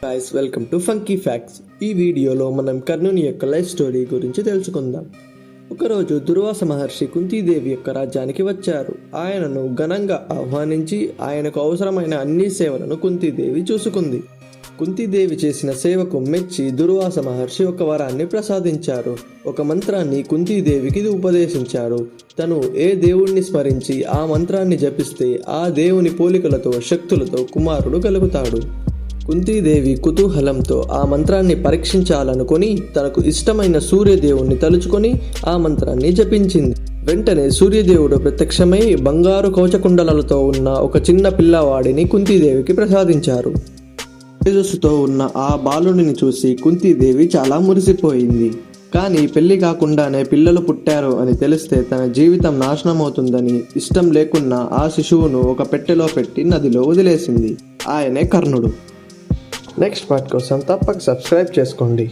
Guys, welcome to funky facts. ఈ వీడియోలో మనం కర్ణుని యొక్క లైఫ్ స్టోరీ గురించి తెలుసుకుందాం. ఒకరోజు దుర్వాస మహర్షి కుంతీదేవి యొక్క రాజ్యానికి వచ్చారు. ఆయనను ఘనంగా ఆహ్వానించి ఆయనకు అవసరమైన అన్ని సేవలను కుంతీదేవి చూసుకుంది. కుంతీదేవి చేసిన సేవకు మెచ్చి దుర్వాస మహర్షి ఒక వరాన్ని ప్రసాదించారు. ఒక మంత్రాన్ని కుంతీదేవికి ఉపదేశించారు. తను ఏ దేవుణ్ణి స్మరించి ఆ మంత్రాన్ని జపిస్తే ఆ దేవుని పోలికలతో శక్తులతో కుమారుడు కలుగుతాడు. కుంతీదేవి కుతూహలంతో ఆ మంత్రాన్ని పరీక్షించాలనుకొని తనకు ఇష్టమైన సూర్యదేవుణ్ణి తలుచుకొని ఆ మంత్రాన్ని జపించింది. వెంటనే సూర్యదేవుడు ప్రత్యక్షమై బంగారు కవచకుండలతో ఉన్న ఒక చిన్న పిల్లవాడిని కుంతీదేవికి ప్రసాదించారు. తేజస్సుతో ఉన్న ఆ బాలుడిని చూసి కుంతీదేవి చాలా మురిసిపోయింది. కానీ పెళ్లి కాకుండానే పిల్లలు పుట్టారు అని తెలిస్తే తన జీవితం నాశనమవుతుందని ఇష్టం లేకున్నా ఆ శిశువును ఒక పెట్టెలో పెట్టి నదిలో వదిలేసింది. ఆయనే కర్ణుడు. నెక్స్ట్ పార్ట్ కోసం తప్పక సబ్స్క్రైబ్ చేసుకోండి.